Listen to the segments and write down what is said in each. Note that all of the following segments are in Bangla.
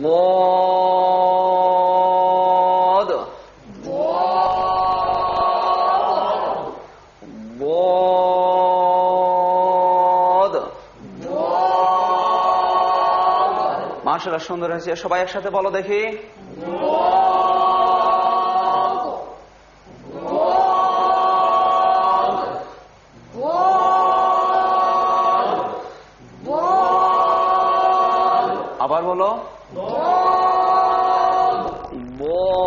ضاد ضاد মাশাআল্লাহ সুন্দর হয়েছে। সবাই একসাথে বলো দেখি। আবার বলো। বদ।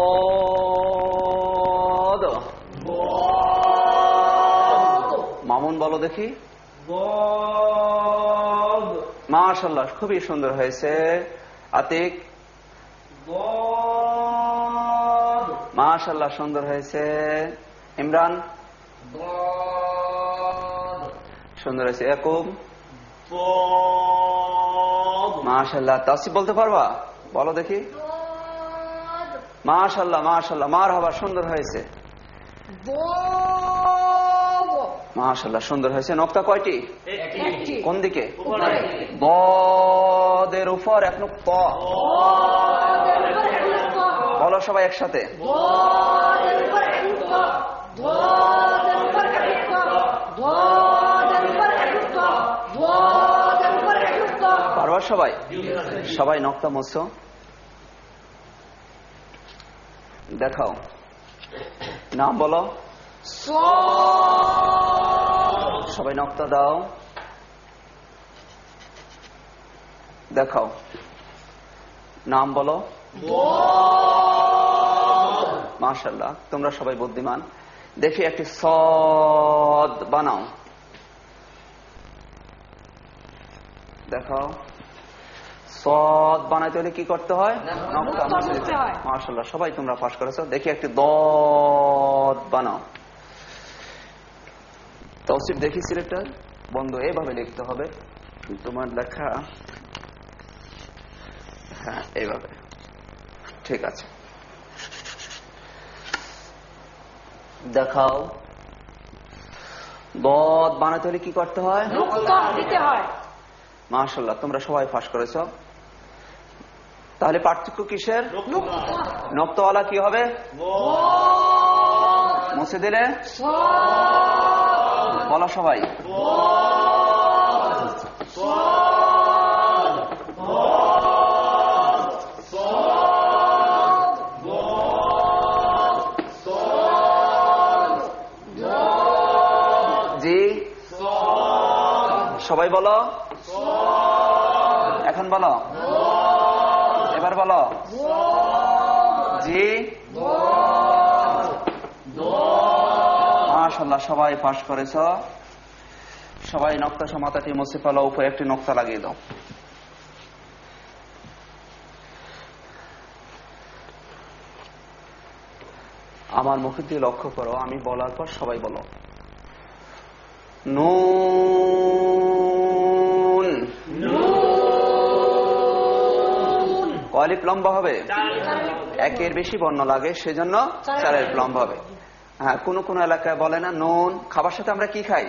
মামুন বলো দেখি। মাশাআল্লাহ খুবই সুন্দর হয়েছে। আতিক। মাশাআল্লাহ সুন্দর হয়েছে। ইমরান সুন্দর হয়েছে। ইয়াকুব মাশাআল্লাহ। তাসিফ বলতে পারবা? বলো দেখি। মাশাআল্লাহ মাশাআল্লাহ মারহাবা সুন্দর হয়েছে। মাশাআল্লাহ সুন্দর হয়েছে। নক্তা কয়টি? কোন দিকে? বদের উপর এক নুক্তা। বলো সবাই একসাথে। পারবা সবাই? সবাই নক্তা মুছো দেখাও। নাম বলো। সবাই নক্তা দাও দেখাও। নাম বলো। মাশাআল্লাহ তোমরা সবাই বুদ্ধিমান। দেখি একটি সদ বানাও দেখাও। সদ বানাইতে হলে কি করতে হয়? নক্তা মুছে দিতে হয়। মাশাআল্লাহ সবাই তোমরা পাস করেছো। দেখি একটি দদ বানাও। তৌসিফ দেখি সিলেক্টর বন্ধু এইভাবে লিখতে হবে তোমার লেখা। হ্যাঁ এইভাবে ঠিক আছে। দেখাও। দদ বানাতে হলে কি করতে হয়? নক্তা দিতে হয়। মাশাআল্লাহ তোমরা সবাই পাস করেছো। তাহলে পার্থক্য কিসের? নক্তাওয়ালা কি হবে? মুছে দিলে বলো সবাই। জি সবাই বলো। এখন বলো। এবার বলো। জি মাশাআল্লাহ সবাই পাস করেছ। সবাই নক্তা সমাতাটি মুছে ফেলো। উপরে একটি নক্তা লাগিয়ে দাও। আমার মুখের দিয়ে লক্ষ্য করো। আমি বলার পর সবাই বলো। নুন। কয়লিপ লম্বা হবে? একের বেশি বর্ণ লাগে সেজন্য 4 লম্বা হবে। হ্যাঁ কোন কোন এলাকায় বলে না নুন। খাবার সাথে আমরা কি খাই?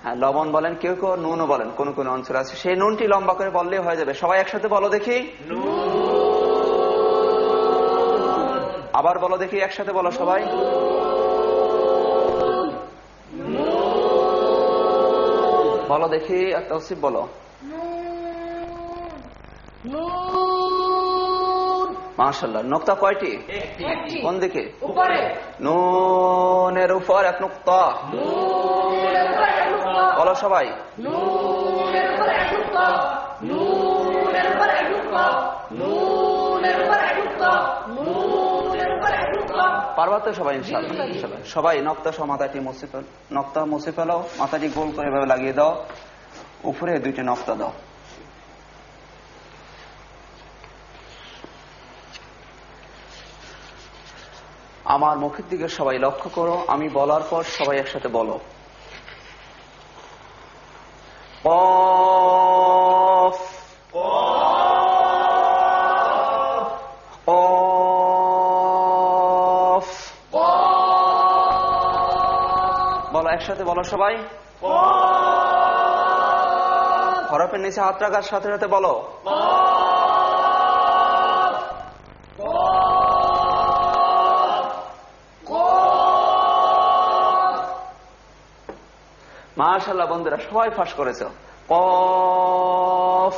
হ্যাঁ লবণ বলেন, কেউ কেউ নুনও বলেন। কোন কোন অঞ্চল আছে সেই নুনটি লম্বা করে বললেই হয়ে যাবে। সবাই একসাথে বলো দেখি। আবার বলো দেখি একসাথে বলো সবাই। বলো দেখি। তৌসিফ বলো। মাশাআল্লাহ নক্তা কয়টি? কোন দিকে? নুনের উপর এক নুক্তা। বলো সবাই। পারবা তো সবাই ইনশাআল্লাহ। সবাই নক্তা সহ মাথাটি মুছে ফেলো। নক্তা মুছে ফেলো। মাথাটি গোল করে এভাবে লাগিয়ে দাও। উপরে 2টি নক্তা দাও। আমার মুখের দিকে সবাই লক্ষ্য করো। আমি বলার পর সবাই একসাথে বলো। কফ। কফ। বলো একসাথে বলো সবাই। হরফের নিচে হাত রাখার সাথে সাথে বলো। মাশাআল্লাহ বন্ধুরা সবাই ফাঁস করেছো। কফ,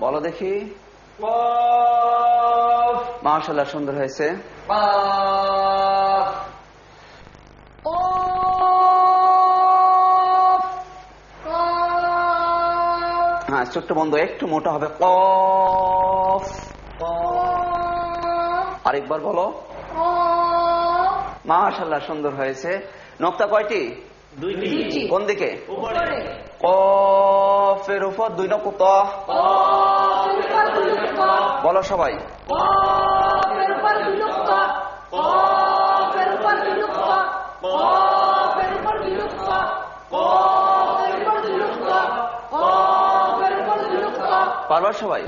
বলো দেখি। মাশাআল্লাহ সুন্দর হয়েছে। হ্যাঁ ছোট্ট বন্ধু একটু মোটা হবে। কফ, আরেকবার বলো। মাশাআল্লাহ সুন্দর হয়েছে। নক্তা কয়টি? দুইটি। কোন দিকে? কফের উপর 2 নক্তা। বলো সবাই। পারবা সবাই?